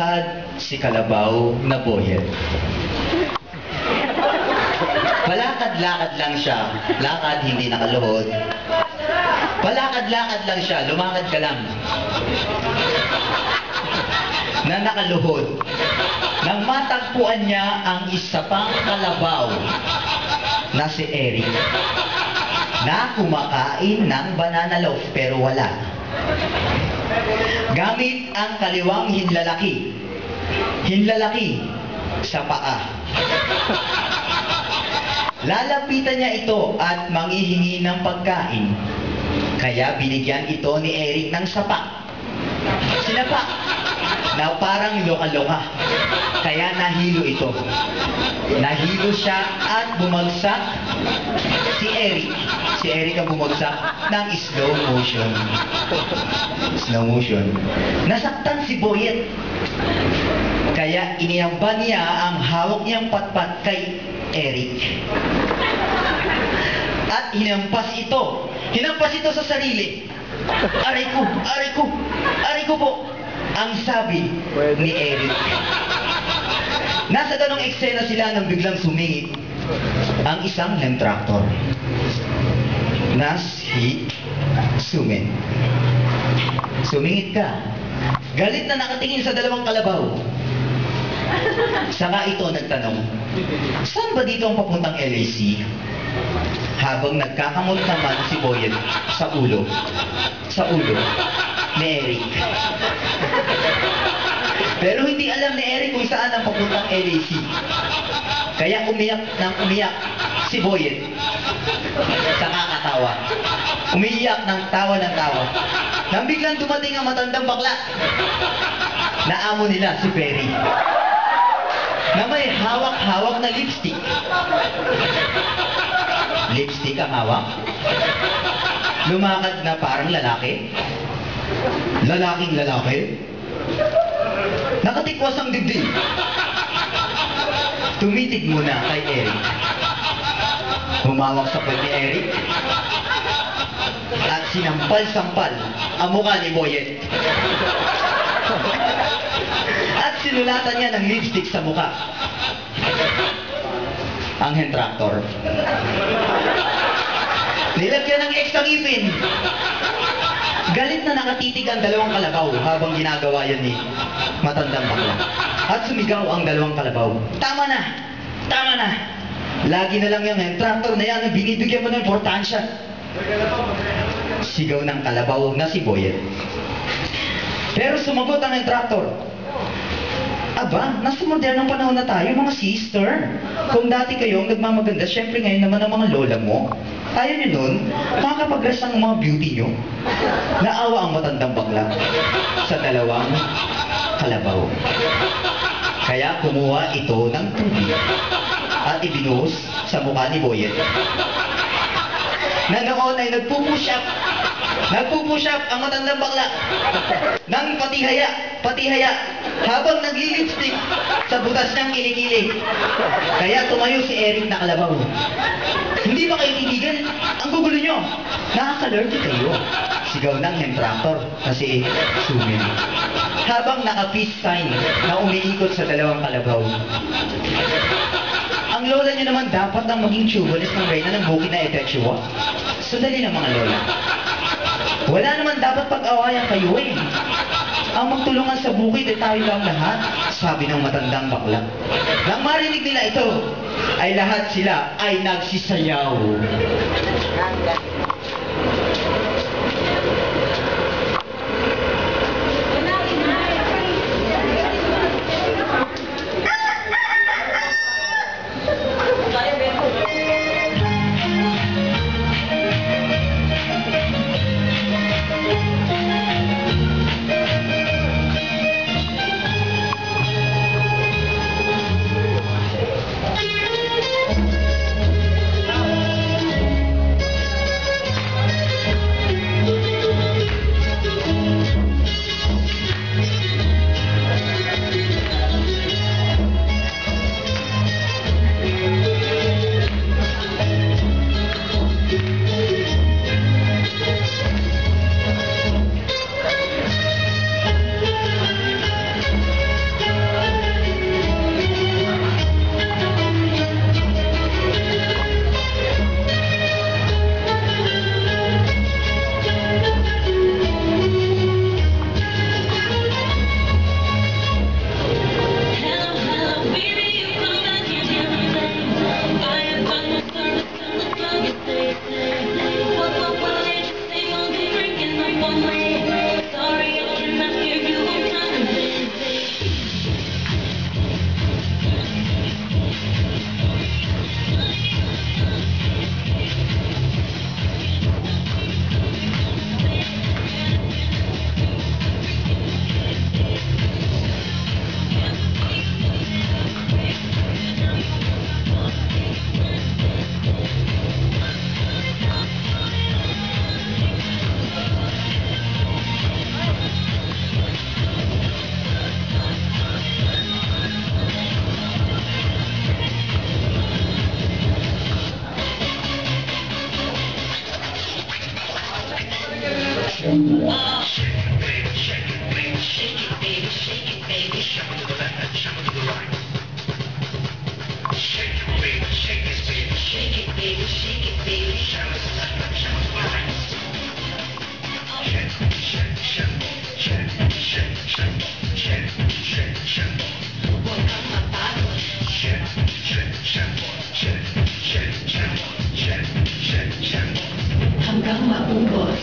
lumakad si Kalabaw na Boyet. Palakad-lakad lang siya. Lakad, hindi nakaluhod. Palakad-lakad lang siya. Lumakad ka lang. Na nakaluhod. Nang matagpuan niya ang isa pang kalabaw na si Eric na kumakain ng banana loaf pero wala. Gamit ang kaliwang hinlalaki. Hinlalaki sa paa. Lalapitan niya ito at manghihingi ng pagkain. Kaya binigyan ito ni Eric ng sapa. Sinapa na parang loka-loka. Kaya nahilo ito. Nahilo siya at bumagsak si Eric. Si Eric ang bumagsak ng slow motion. Slow motion. Nasaktan si Boyet. Kaya iniyamba niya ang hawak niyang patpat kay Eric. At hinampas ito. Hinampas ito sa sarili. Aray ko, aray ko, aray ko po. Ang sabi ni Eric. Nasa ganong eksena sila nang biglang sumingit ang isang hand tractor na si Sumen. Sumingit ka. Galit na nakatingin sa dalawang kalabaw. Saka ito nagtanong, saan ba dito ang papuntang LAC? Habang nagkakamot naman si Boyet sa ulo ni Eric. Pero hindi alam ni Eric kung saan ang papuntang LAC. Kaya umiyak ng umiyak si Boyet sa kakatawa. Umiiyak ng tawa ng tawa. Nang biglang dumating ang matandang bakla na amo nila si Perry, na may hawak-hawak na lipstick. Lipstick ang hawak. Lumakad na parang lalaki. Lalaking lalaki. Nakatikwas ang dibdib. Tumitig muna kay Eric. Humawak sa pag ni Eric. At sinampal-sampal ang mukha ni Boyet. At sinulatan niya ng lipstick sa mukha ang hand tractor. Nilagyan ng extra ngipin. Galit na nakatitig ang dalawang kalabaw habang ginagawa yan ni matandang bakla. At sumigaw ang dalawang kalabaw. Tama na! Tama na! Lagi na lang yung hand tractor na yan ang binibigyan mo ng importansya. Sigaw ng kalabaw na si Boyet. Pero sumagot ang hand tractor. Aba, nasa modernong panahon na tayo, mga sister. Kung dati kayong nagmamaganda, syempre ngayon naman ang mga lola mo. Ayaw nyo nun, makakapag-rest ang mga beauty nyo. Naawa ang matandang bakla sa dalawang kalabaw. Kaya kumuha ito ng tubig at ibinuhos sa mukha ni Boyet. Na noon ay nagpupush up ang matandang bakla ng patihaya habang naglilipstick sa butas niyang kilikili. Kaya tumayo si Eric na kalabaw. Hindi ba kayo titigan? Ang gugulo nyo. Nakaka-allergic kayo. Sigaw ng hand tractor na si Sumin. Habang naka-peace sign na umiikot sa dalawang kalabaw. Ang lola niyo naman dapat ang maging tubulis ng reyna ng bukid na Etechua. Sandali ng mga lola. Wala naman dapat pag-awayan kayo eh. Ang magtulungan sa bukid ay tayo lang lahat, sabi ng matandang bakla. Nang marinig nila ito, ay lahat sila ay nagsisayaw. Hanggang maubos.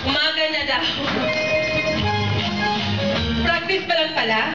Umaga na daw. Practice pa lang pala.